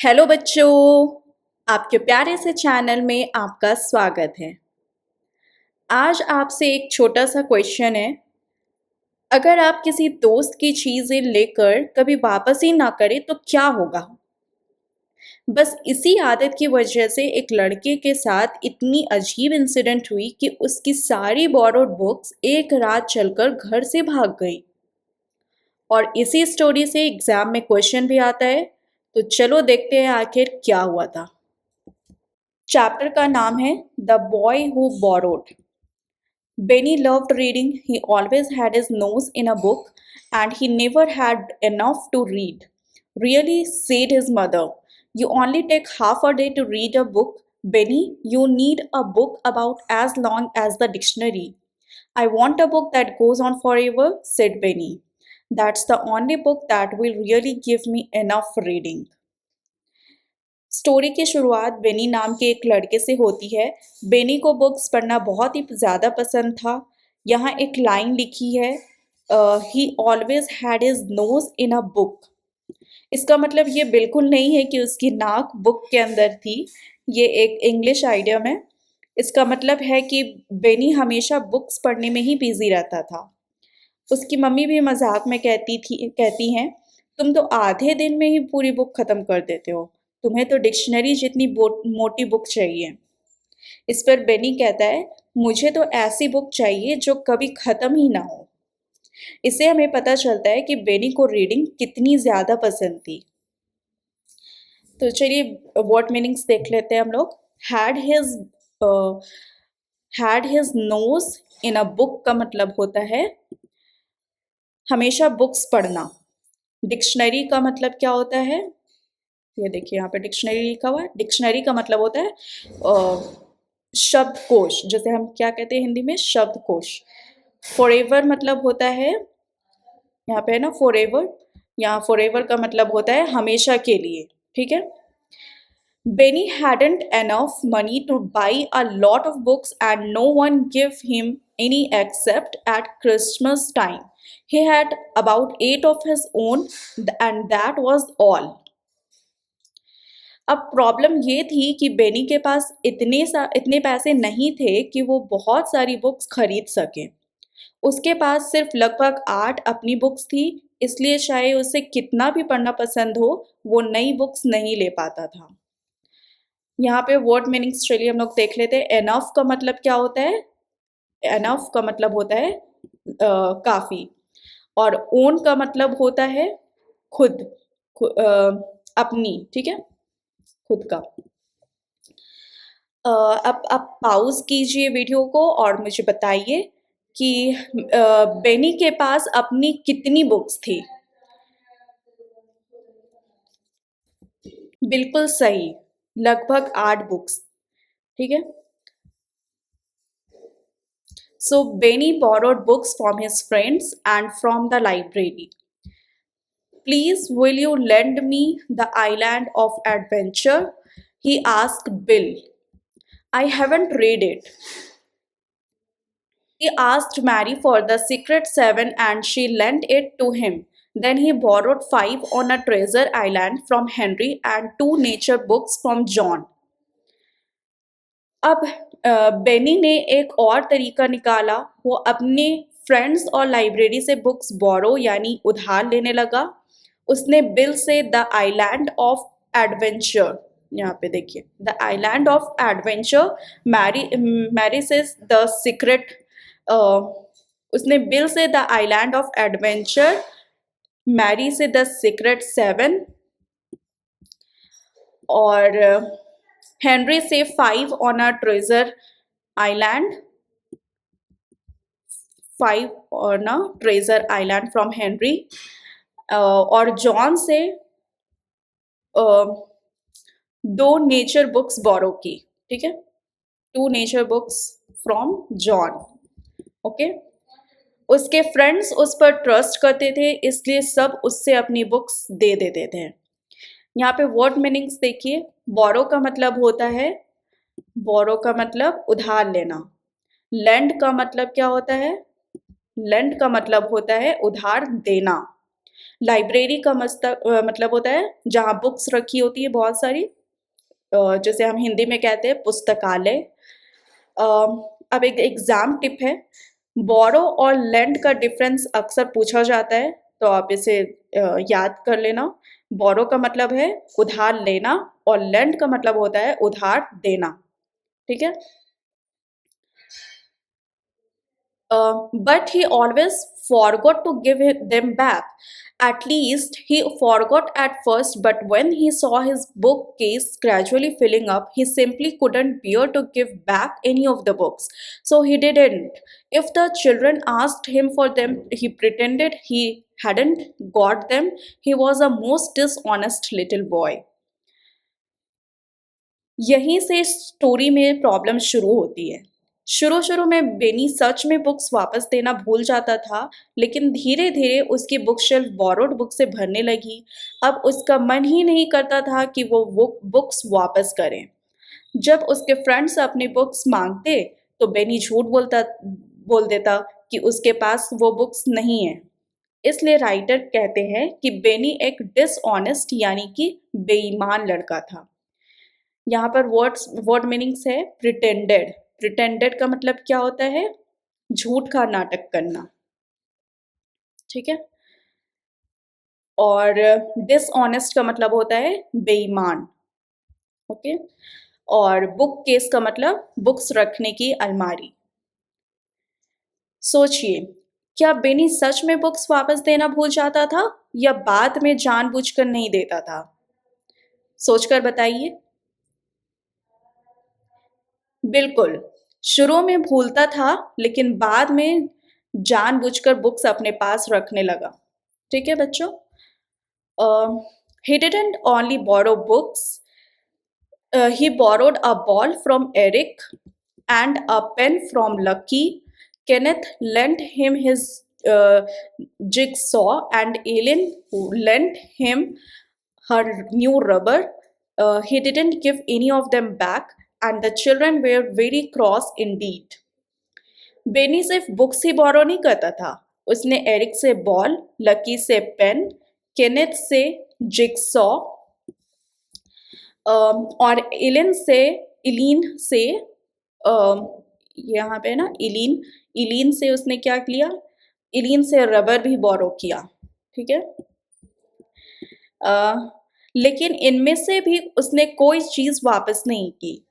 Hello बच्चों, आपके प्यारे से चैनल में आपका स्वागत है। आज आपसे एक छोटा सा क्वेश्चन है। अगर आप किसी दोस्त की चीज़ें लेकर कभी वापस ही ना करें तो क्या होगा? बस इसी आदत की वजह से एक लड़के के साथ इतनी अजीब इंसिडेंट हुई कि उसकी सारी बोरोड बुक्स एक रात चलकर घर से भाग गई। और इसी स्टोरी से एग्जाम में क्वेश्चन भी आता है। तो चलो देखते हैं आखिर क्या हुआ था। चैप्टर का नाम है the boy who borrowed. Benny loved reading. He always had his nose in a book and he never had enough to read. Really, said his mother, you only take half a day to read a book. Benny, you need a book about as long as the dictionary. I want a book that goes on forever, said Benny. That's the only book that will really give me enough reading. Story की शुरुआत बेनी नाम के एक लड़के से होती है। बेनी को बुक्स पढ़ना बहुत ही ज़्यादा पसंद था। यहाँ एक लाइन लिखी है, ही always had his nose in a book. इसका मतलब ये बिल्कुल नहीं है कि उसकी नाक बुक के अंदर थी। ये एक इंग्लिश आइडियम है। इसका मतलब है कि बेनी हमेशा बुक्स पढ़ने में ही बिजी रहता था। उसकी मम्मी भी मजाक में कहती हैं, तुम तो आधे दिन में ही पूरी बुक खत्म कर देते हो, तुम्हें तो डिक्शनरी जितनी मोटी बुक चाहिए। इस पर बेनी कहता है, मुझे तो ऐसी बुक चाहिए जो कभी खत्म ही ना हो। इससे हमें पता चलता है कि बेनी को रीडिंग कितनी ज़्यादा पसंद थी। तो चलिए वर्ड मीनिंग्स देख लेते हैं हम लोग। Had his had his nose in a book का मतलब होता है हमेशा बुक्स पढ़ना। डिक्शनरी का मतलब क्या होता है? ये देखिए यहाँ पे डिक्शनरी लिखा हुआ है। डिक्शनरी का मतलब होता है शब्दकोश, जैसे हम क्या कहते हैं हिंदी में, शब्दकोश। फॉरएवर मतलब होता है, यहाँ पे है ना फॉरएवर, यहाँ फॉरएवर का मतलब होता है हमेशा के लिए। ठीक है। Benny hadn't enough money to buy a lot of books and no one gave him any except at Christmas time. He had about 8 of his own and that was all. अब प्रॉब्लम ये थी कि बेनी के पास इतने पैसे नहीं थे कि वो बहुत सारी बुक्स खरीद सके। उसके पास सिर्फ लगभग 8 अपनी बुक्स थी, इसलिए चाहे उसे कितना भी पढ़ना पसंद हो, वो नई बुक्स नहीं ले पाता था। यहाँ पे वर्ड मीनिंग्स चलिए हम लोग देख लेते हैं। एनफ का मतलब क्या होता है? एनफ का मतलब होता है काफ़ी। और ओन का मतलब होता है खुद, अपनी। ठीक है, खुद का। अब पाउज कीजिए वीडियो को और मुझे बताइए कि बेनी के पास अपनी कितनी बुक्स थी। बिल्कुल सही, लगभग 8 बुक्स। ठीक है। So Benny borrowed books from his friends and from the library. Please, will you lend me The Island of Adventure? He asked Bill. I haven't read it. He asked Mary for the Secret Seven and she lent it to him. Then he borrowed 5 on a treasure island from Henry and 2 nature books from John. अब बेनी ने एक और तरीका निकाला। वो अपने friends और library से बुक्स बोरो यानी उधार लेने लगा। उसने बिल से द आइलैंड ऑफ एडवेंचर, यहाँ पे देखिए, the island of adventure, Mary से द सीक्रेट, उसने बिल से the island of adventure, Mary से द सीक्रेट 7 और हेनरी से 5 on a treasure island, 5 on a treasure island from Henry, और जॉन से 2 नेचर बुक्स बोरो की। ठीक है, 2 nature books from John. Okay. उसके फ्रेंड्स उस पर ट्रस्ट करते थे, इसलिए सब उससे अपनी बुक्स दे देते थे। यहाँ पे वर्ड मीनिंग्स देखिए। बोरो का मतलब होता है, बोरो का मतलब उधार लेना। लेंड का मतलब क्या होता है? लेंड का मतलब होता है उधार देना। लाइब्रेरी का मतलब होता है जहाँ बुक्स रखी होती है बहुत सारी, जैसे हम हिंदी में कहते हैं पुस्तकालय। अ, अब एक एग्जाम टिप है, बोरो और लेंड का डिफरेंस अक्सर पूछा जाता है, तो आप इसे याद कर लेना। बोरो का मतलब है उधार लेना और लेंड का मतलब होता है उधार देना। ठीक है। But he always forgot to give them back. At least he forgot at first, but when he saw his bookcase gradually filling up, he simply couldn't bear to give back any of the books. So he didn't. If the children asked him for them, he pretended he hadn't got them. He was a most dishonest little boy. यहीं से story में problem शुरू होती है। शुरू शुरू में बेनी सच में बुक्स वापस देना भूल जाता था, लेकिन धीरे धीरे उसकी बुक शेल्फ बोरोड बुक से भरने लगी। अब उसका मन ही नहीं करता था कि वो बुक्स वापस करें। जब उसके फ्रेंड्स अपनी बुक्स मांगते तो बेनी झूठ बोल देता कि उसके पास वो बुक्स नहीं है। इसलिए राइटर कहते हैं कि बेनी एक डिसऑनेस्ट यानी कि बेईमान लड़का था। यहाँ पर वर्ड मीनिंग्स है प्रिटेंडेड। प्रिटेंडेड का मतलब क्या होता है? झूठ का नाटक करना। ठीक है। और डिसऑनेस्ट का मतलब होता है बेईमान। ओके। और बुक केस का मतलब बुक्स रखने की अलमारी। सोचिए, क्या बेनी सच में बुक्स वापस देना भूल जाता था या बाद में जानबूझकर नहीं देता था? सोचकर बताइए। बिल्कुल, शुरू में भूलता था लेकिन बाद में जानबूझकर बुक्स अपने पास रखने लगा। ठीक है बच्चों? He didn't only borrow books, he borrowed a ball from Eric and a pen from Lucky. Kenneth lent him his jigsaw, and Ellen lent him her new rubber. He didn't give any of them back, and the children were very cross indeed. Beni सिर्फ books ही बोरो नहीं करता था, उसने Eric से ball, lucky से pen, Kenneth से jigsaw और इलीन से यहाँ पे ना इलीन से उसने क्या किया? इलीन से रबर भी बोरो किया। ठीक है। लेकिन इनमें से भी उसने कोई चीज़ वापस नहीं की।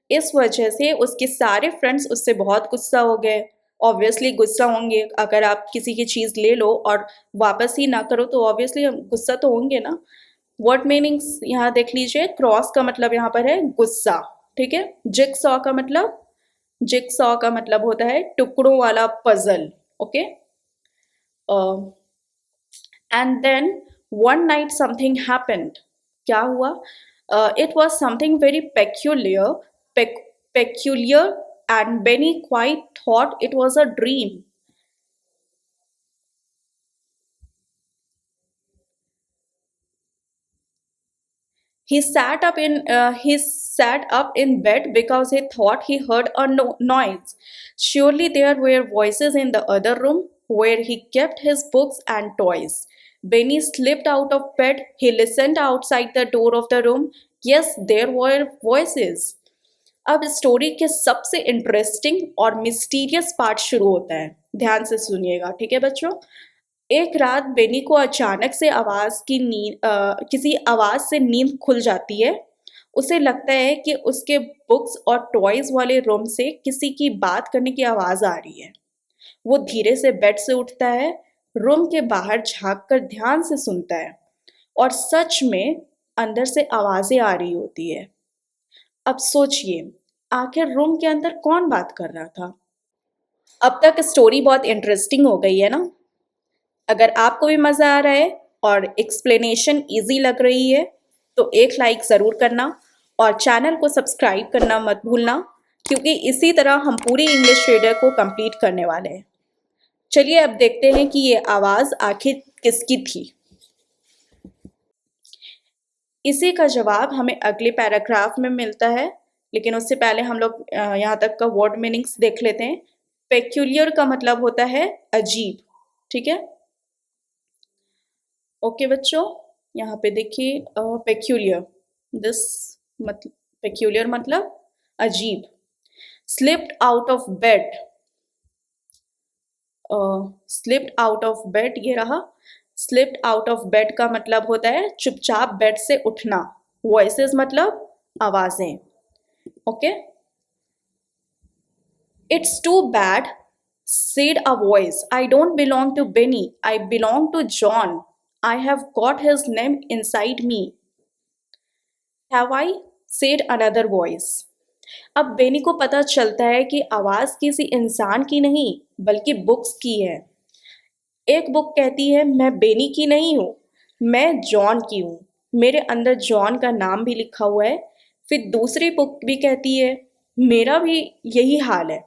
इस वजह से उसके सारे फ्रेंड्स उससे बहुत गुस्सा हो गए। ऑब्वियसली गुस्सा होंगे, अगर आप किसी की चीज़ ले लो और वापस ही ना करो तो ऑब्वियसली गुस्सा तो होंगे ना। वर्ड मीनिंग्स यहाँ देख लीजिए। क्रॉस का मतलब यहाँ पर है गुस्सा। ठीक है। जिक्सॉ का मतलब होता है टुकड़ों वाला puzzle. Okay. And then one night something happened. क्या हुआ? It was something very peculiar, and Benny quite thought it was a dream. He sat up in bed because he thought he heard a noise. Surely there were voices in the other room where he kept his books and toys. Benny slipped out of bed. He listened outside the door of the room. Yes, there were voices. अब story के सबसे interesting और mysterious part शुरू होता है। ध्यान से सुनिएगा। ठीक है बच्चों? एक रात बेनी को अचानक से किसी आवाज़ से नींद खुल जाती है। उसे लगता है कि उसके बुक्स और टॉयज वाले रूम से किसी की बात करने की आवाज़ आ रही है। वो धीरे से बेड से उठता है, रूम के बाहर झांक कर ध्यान से सुनता है और सच में अंदर से आवाज़ें आ रही होती है। अब सोचिए, आखिर रूम के अंदर कौन बात कर रहा था? अब तक स्टोरी बहुत इंटरेस्टिंग हो गई है ना? अगर आपको भी मज़ा आ रहा है और एक्सप्लेनेशन इजी लग रही है तो एक लाइक ज़रूर करना और चैनल को सब्सक्राइब करना मत भूलना, क्योंकि इसी तरह हम पूरी इंग्लिश रीडर को कंप्लीट करने वाले हैं। चलिए अब देखते हैं कि ये आवाज़ आखिर किसकी थी। इसी का जवाब हमें अगले पैराग्राफ में मिलता है, लेकिन उससे पहले हम लोग यहाँ तक का वर्ड मीनिंग्स देख लेते हैं। पेक्यूलियर का मतलब होता है अजीब। ठीक है। ओके बच्चों, यहाँ पे देखिए पेक्यूलियर, दिस मतलब पेक्यूलियर मतलब अजीब। Slipped out of bed, slipped out of bed, ये रहा। स्लिप्ड आउट ऑफ बेड का मतलब होता है चुपचाप बेड से उठना। वॉइसेस मतलब आवाजें। Okay, it's too bad, said a voice. I don't belong to Benny. I belong to John. I have got his name inside me. Have I? said another voice. अब बेनी को पता चलता है कि आवाज किसी इंसान की नहीं बल्कि बुक्स की है। एक बुक कहती है मैं बेनी की नहीं हूँ, मैं जॉन की हूँ, मेरे अंदर जॉन का नाम भी लिखा हुआ है। फिर दूसरी बुक भी कहती है मेरा भी यही हाल है।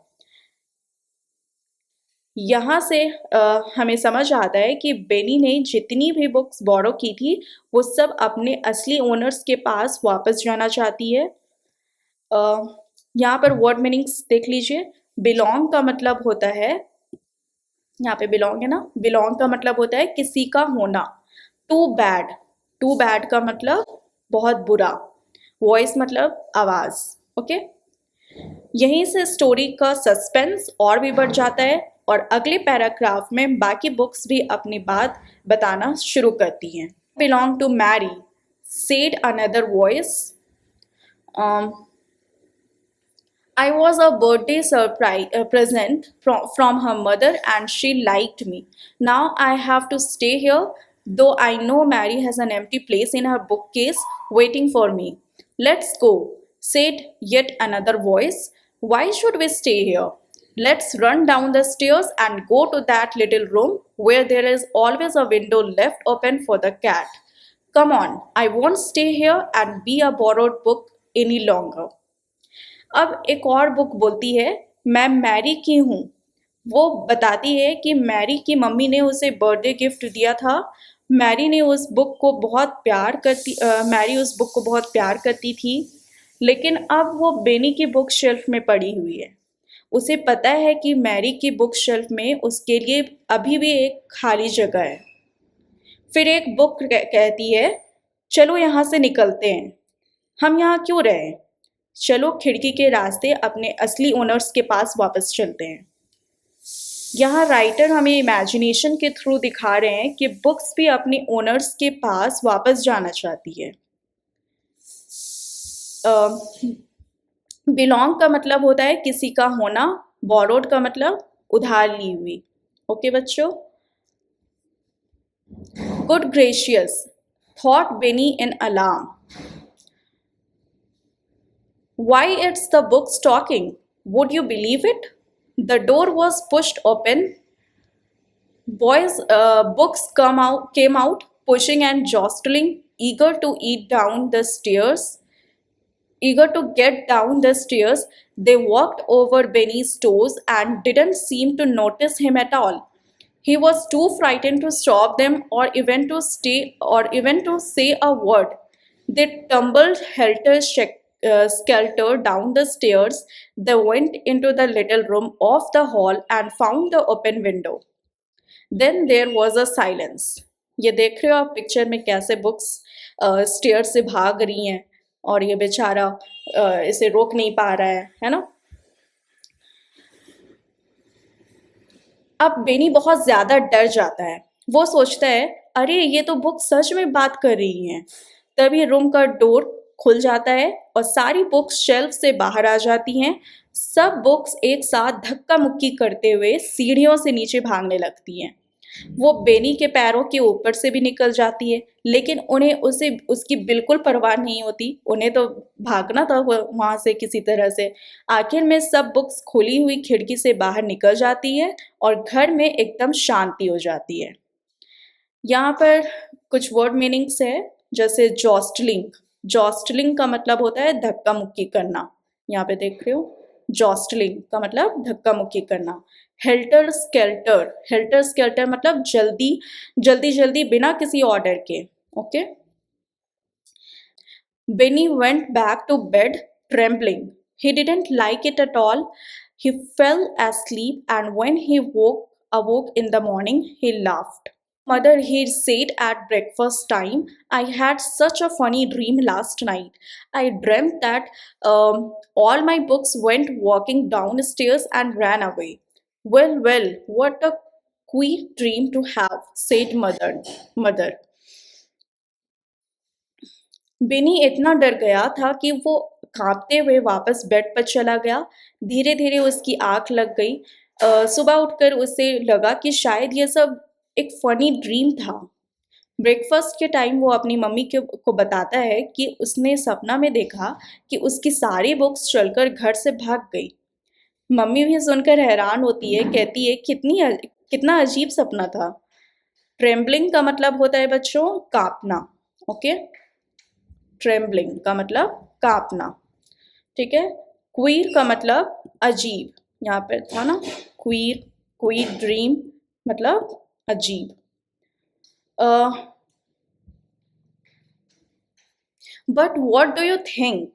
यहाँ से हमें समझ आता है कि बेनी ने जितनी भी बुक्स बोरो की थी वो सब अपने असली ओनर्स के पास वापस जाना चाहती है। यहाँ पर वर्ड मीनिंग्स देख लीजिए। बिलोंग का मतलब होता है, यहाँ पे बिलोंग है ना, बिलोंग का मतलब होता है किसी का होना। टू बैड, टू बैड का मतलब बहुत बुरा। वॉइस मतलब आवाज। ओके, यहीं से स्टोरी का सस्पेंस और भी बढ़ जाता है और अगले पैराग्राफ में बाकी बुक्स भी अपनी बात बताना शुरू करती हैं। Belong to Mary, said another voice. I was a birthday surprise present from her mother and she liked me. Now I have to stay here, though I know Mary has an empty place in her bookcase waiting for me. Let's go, said yet another voice. Why should we stay here? Let's run down the stairs and go to that little room where there is always a window left open for the cat. Come on, I won't stay here and be a borrowed book any longer. अब एक और book बोलती है मैं Mary की हूँ। वो बताती है कि मैरी की मम्मी ने उसे बर्थडे गिफ्ट दिया था। मैरी उस बुक को बहुत प्यार करती थी, लेकिन अब वो बेनी की बुक शेल्फ में पड़ी हुई है। उसे पता है कि मैरी की बुक शेल्फ में उसके लिए अभी भी एक खाली जगह है। फिर एक बुक कहती है चलो यहाँ से निकलते हैं, हम यहाँ क्यों रहे, चलो खिड़की के रास्ते अपने असली ओनर्स के पास वापस चलते हैं। यहाँ राइटर हमें इमेजिनेशन के थ्रू दिखा रहे हैं कि बुक्स भी अपने ओनर्स के पास वापस जाना चाहती है। बिलोंग का मतलब होता है किसी का होना, बोरोड का मतलब उधार ली हुई। ओके बच्चों, good gracious, thought Benny in alarm. Why, it's the books talking. Would you believe it? The door was pushed open. Books came out, pushing and jostling, eager to eager to get down the stairs. They walked over Benny's toes and didn't seem to notice him at all. He was too frightened to stop them or even to say a word. They tumbled skelter down the stairs. They went into the little room off the hall and found the open window. Then there was a silence. ये देख रहे हो आप picture में कैसे books stair से भाग रही हैं और ये बेचारा इसे रोक नहीं पा रहा है ना। अब बेनी बहुत ज़्यादा डर जाता है। वो सोचता है अरे ये तो बुक सच में बात कर रही हैं। तभी रूम का डोर खुल जाता है और सारी बुक्स शेल्फ से बाहर आ जाती हैं। सब बुक्स एक साथ धक्का मुक्की करते हुए सीढ़ियों से नीचे भागने लगती हैं। वो बेनी के पैरों के ऊपर से भी निकल जाती है, लेकिन उन्हें उसकी बिल्कुल परवाह नहीं होती। उन्हें तो भागना था वहाँ से किसी तरह से। आखिर में सब बुक्स खुली हुई खिड़की से बाहर निकल जाती है और घर में एकदम शांति हो जाती है। यहाँ पर कुछ वर्ड मीनिंग्स है, जैसे जॉस्टलिंग। जॉस्टलिंग का मतलब होता है धक्का मुक्की करना। यहाँ पे देख रहे हो, जॉस्टलिंग का मतलब धक्का मुक्की करना। हेल्टर स्केल्टर, हेल्टर स्केल्टर मतलब जल्दी जल्दी जल्दी बिना किसी ऑर्डर के। Okay, Benny went back to bed trembling. He didn't like it at all. He fell asleep and when he awoke in the morning, he laughed. Mother, he said at breakfast time, I had such a funny dream last night. I dreamt that all my books went walking downstairs and ran away. Well, what a queer dream to have, said mother. Benny इतना डर गया था कि वो कांपते हुए वापस bed पर चला गया। धीरे धीरे उसकी आंख लग गई। सुबह उठकर उसे लगा कि शायद ये सब एक फनी ड्रीम था। ब्रेकफास्ट के टाइम वो अपनी मम्मी को बताता है कि उसने सपना में देखा कि उसकी सारी बुक्स चलकर घर से भाग गई। मम्मी भी सुनकर हैरान होती है, कहती है कितना अजीब सपना था। ट्रेम्बलिंग का मतलब होता है बच्चों कांपना। ओके, ट्रेम्बलिंग का मतलब कांपना। ठीक है, क्वीर का मतलब अजीब, यहाँ पे था ना क्वीर, क्वीर ड्रीम मतलब अजीब। But what do you think?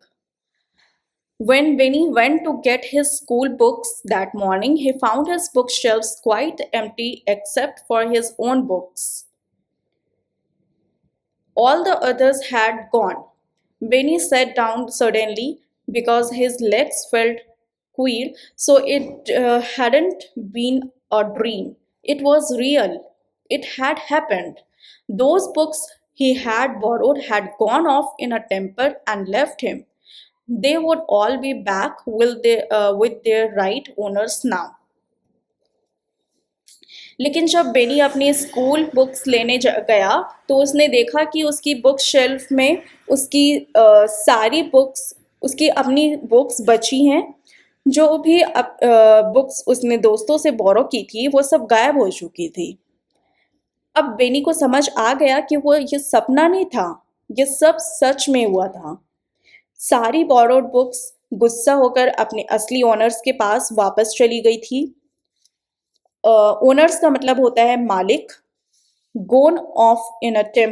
When Benny went to get his school books that morning, he found his bookshelves quite empty except for his own books. All the others had gone. Benny sat down suddenly because his legs felt queer, so it hadn't been a dream. It was real. It had happened. Those books he had borrowed had gone off in a temper and left him. They would all be back with their right owners now. लेकिन जब बेनी अपनी school books लेने गया तो उसने देखा कि उसकी बुक शेल्फ में उसकी सारी बुक्स, उसकी अपनी बुक्स बची हैं। जो भी बुक्स उसने दोस्तों से बोरो की थी वो सब गायब हो चुकी थी। अब बेनी को समझ आ गया कि वो ये सपना नहीं था, ये सब सच में हुआ था। सारी बोरोड बुक्स गुस्सा होकर अपने असली ओनर्स के पास वापस चली गई थी। ओनर्स का मतलब होता है मालिक। गोन ऑफ इन अ